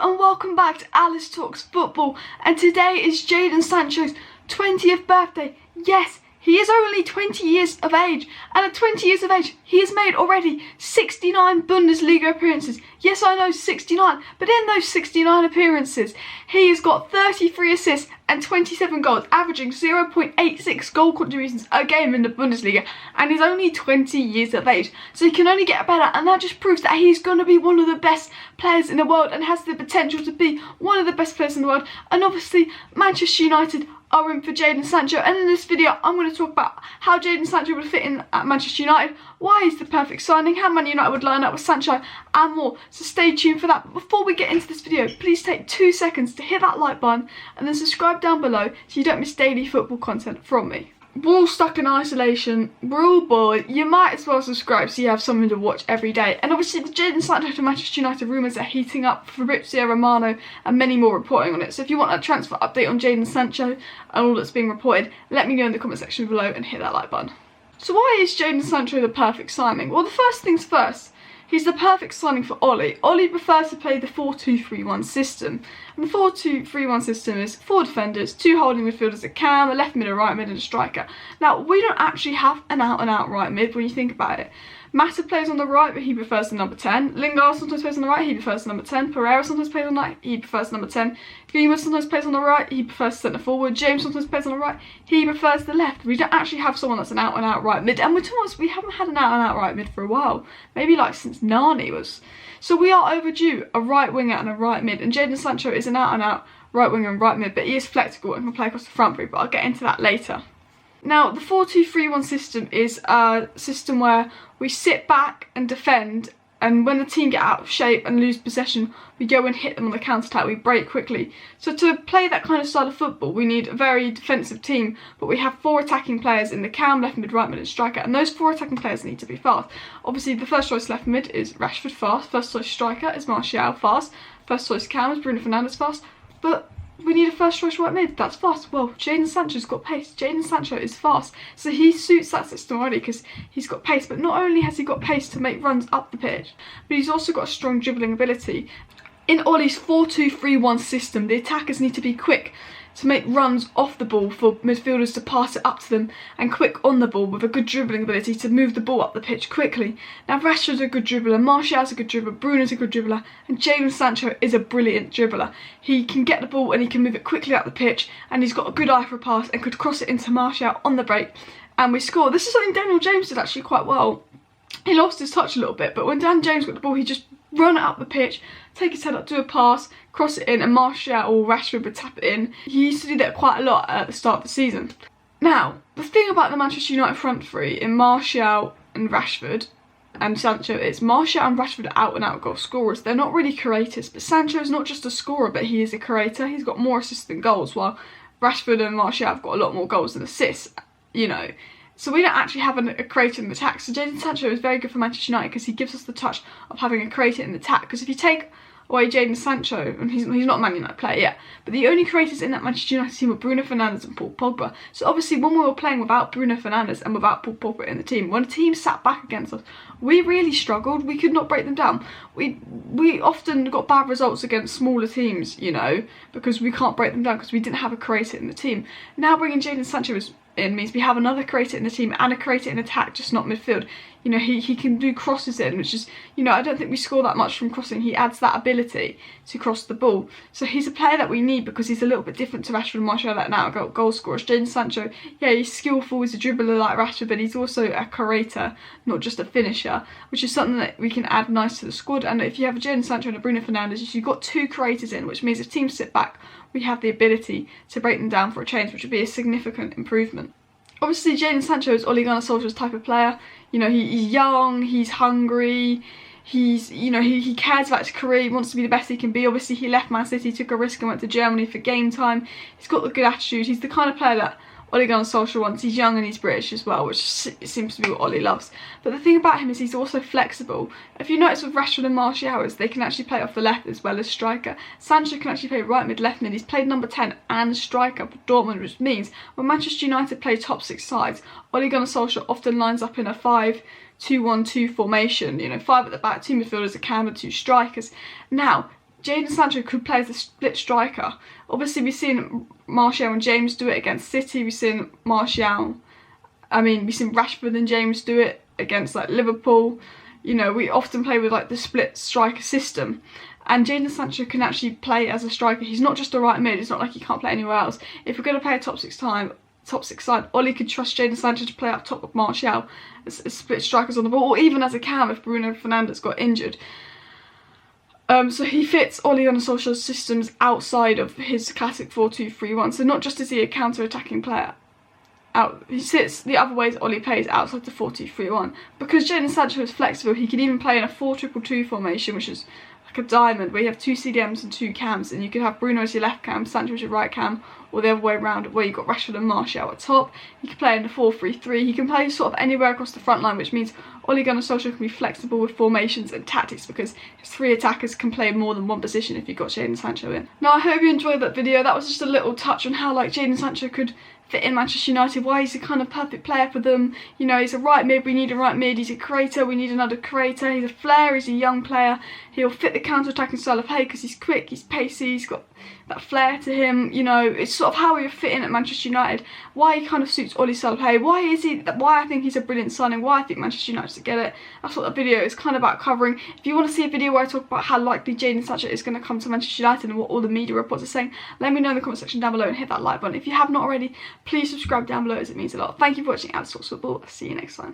and welcome back to Alice Talks Football, and today is Jadon Sancho's 20th birthday. Yes, he is only 20 years of age, and at 20 years of age, he has made already 69 Bundesliga appearances. Yes, I know, 69, but in those 69 appearances, he has got 33 assists and 27 goals, averaging 0.86 goal contributions a game in the Bundesliga, and he's only 20 years of age, so he can only get better, and that just proves that he's going to be one of the best players in the world and has the potential to be one of the best players in the world. And obviously, Manchester United are in for Jadon Sancho, and in this video I'm going to talk about how Jadon Sancho would fit in at Manchester United, why he's the perfect signing, how Man United would line up with Sancho, and more. So stay tuned for that. But before we get into this video, please take 2 seconds to hit that like button and then subscribe down below so you don't miss daily football content from me. We're all stuck in isolation, we're all bored, you might as well subscribe so you have something to watch every day. And obviously the Jadon Sancho to Manchester United rumours are heating up, Fabrizio Romano and many more reporting on it. So if you want a transfer update on Jadon Sancho and all that's being reported, let me know in the comment section below and hit that like button. So why is Jadon Sancho the perfect signing? Well, the first things first, he's the perfect signing for Ole. Ole prefers to play the 4-2-3-1 system. And the 4-2-3-1 system is 4 defenders, 2 holding midfielders, a cam, a left mid, a right mid and a striker. Now, we don't actually have an out-and-out right mid when you think about it. Mata plays on the right, but he prefers the number 10. Lingard sometimes plays on the right, he prefers the number 10. Pereira sometimes plays on the right, he prefers the number 10. Greenwood sometimes plays on the right, he prefers centre forward. James sometimes plays on the right, he prefers the left. We don't actually have someone that's an out-and-out right mid. And to us, we haven't had an out-and-out right mid for a while. Maybe like since Nani was. So we are overdue a right winger and a right mid. And Jadon Sancho is an out-and-out right winger and right mid, but he is flexible and can play across the front three, but I'll get into that later. Now, the 4-2-3-1 system is a system where we sit back and defend, and when the team get out of shape and lose possession, we go and hit them on the counter-attack, we break quickly. So to play that kind of style of football, we need a very defensive team, but we have 4 attacking players in the cam, left mid, right mid and striker, and those 4 attacking players need to be fast. Obviously, the first choice left mid is Rashford, fast. First choice striker is Martial, fast. First choice cam is Bruno Fernandes, fast. But we need a first choice right mid, that's fast. Well, Jadon Sancho's got pace. Jadon Sancho is fast. So he suits that system already because he's got pace. But not only has he got pace to make runs up the pitch, but he's also got a strong dribbling ability. In Ole's 4-2-3-1 system, the attackers need to be quick to make runs off the ball for midfielders to pass it up to them, and quick on the ball with a good dribbling ability to move the ball up the pitch quickly. Now, Rashford's a good dribbler, Martial's a good dribbler, Bruno's a good dribbler, and Jadon Sancho is a brilliant dribbler. He can get the ball and he can move it quickly up the pitch, and he's got a good eye for a pass and could cross it into Martial on the break, and we score. This is something Daniel James did actually quite well. He lost his touch a little bit, but when Dan James got the ball, he just run it up the pitch, take his head up, do a pass, cross it in, and Martial or Rashford would tap it in. He used to do that quite a lot at the start of the season. Now, the thing about the Manchester United front three in Martial and Rashford and Sancho is Martial and Rashford are out-and-out goal scorers. They're not really creators, but Sancho is not just a scorer, but he is a creator. He's got more assists than goals, while Rashford and Martial have got a lot more goals than assists, you know. So we don't actually have a creator in the attack. So Jadon Sancho is very good for Manchester United because he gives us the touch of having a creator in the attack. Because if you take away Jadon Sancho, and he's not a Man United player yet, but the only creators in that Manchester United team were Bruno Fernandes and Paul Pogba. So obviously when we were playing without Bruno Fernandes and without Paul Pogba in the team, when a team sat back against us, we really struggled. We could not break them down. We often got bad results against smaller teams, you know, because we can't break them down because we didn't have a creator in the team. Now bringing Jadon Sancho in means we have another creator in the team and a creator in attack, just not midfield. You know, he can do crosses in, which is, you know, I don't think we score that much from crossing. He adds that ability to cross the ball. So he's a player that we need because he's a little bit different to Rashford and Martial, that now goal scorers. Jadon Sancho, yeah, he's skillful, he's a dribbler like Rashford, but he's also a creator, not just a finisher, which is something that we can add nice to the squad. And if you have a Jadon Sancho and a Bruno Fernandes, you've got 2 creators in, which means if teams sit back, we have the ability to break them down for a change, which would be a significant improvement. Obviously, Jadon Sancho is Ole Gunnar Solskjaer's type of player. You know, he's young, he's hungry, he cares about his career, he wants to be the best he can be. Obviously, he left Man City, took a risk and went to Germany for game time. He's got the good attitude. He's the kind of player that Ole Gunnar Solskjaer wants. He's young and he's British as well, which seems to be what Ole loves. But the thing about him is he's also flexible. If you notice with Rashford and Martial, is they can actually play off the left as well as striker. Sancho can actually play right mid, left mid. He's played number 10 and striker for Dortmund, which means when Manchester United play top 6 sides, Ole Gunnar Solskjaer often lines up in a 5-2-1-2 formation. You know, 5 at the back, 2 midfielders, a cam and 2 strikers. Now, Jadon Sancho could play as a split striker. Obviously, we've seen Martial and James do it against City. We've seen we've seen Rashford and James do it against like Liverpool. You know, we often play with like the split striker system. And Jadon Sancho can actually play as a striker. He's not just a right mid. It's not like he can't play anywhere else. If we're going to play a top six side, Ole could trust Jadon Sancho to play up top with Martial as split strikers on the ball, or even as a cam if Bruno Fernandes got injured. So he fits Ole Gunnar Solskjaer's systems outside of his classic 4-2-3-1. So not just is he a counter-attacking player, he sits the other ways Ole plays outside the 4-2-3-1. Because Jadon Sancho is flexible, he can even play in a 4-2-2 formation, which is like a diamond, where you have 2 CDMs and 2 cams, and you could have Bruno as your left cam, Sancho as your right cam, or the other way around, where you've got Rashford and Martial at top. He can play in the 4-3-3. He can play sort of anywhere across the front line, which means Ole Gunnar Solskjaer can be flexible with formations and tactics, because his 3 attackers can play more than one position if you've got Jadon Sancho in. Now, I hope you enjoyed that video. That was just a little touch on how like Jadon Sancho could fit in Manchester United, why he's the kind of perfect player for them. You know, he's a right mid, we need a right mid. He's a creator, we need another creator. He's a flair, he's a young player. He'll fit the counter-attacking style of play because he's quick, he's pacey, he's got that flair to him. You know, it's sort of how he would fit in at Manchester United, why he kind of suits Ole's style of play, why I think he's a brilliant signing, why I think Manchester United should get it. That's what the video is kind of about covering. If you want to see a video where I talk about how likely Jadon Sancho is going to come to Manchester United and what all the media reports are saying, let me know in the comment section down below and hit that like button. If you have not already, please subscribe down below as it means a lot. Thank you for watching Alex Talks Football. I'll see you next time.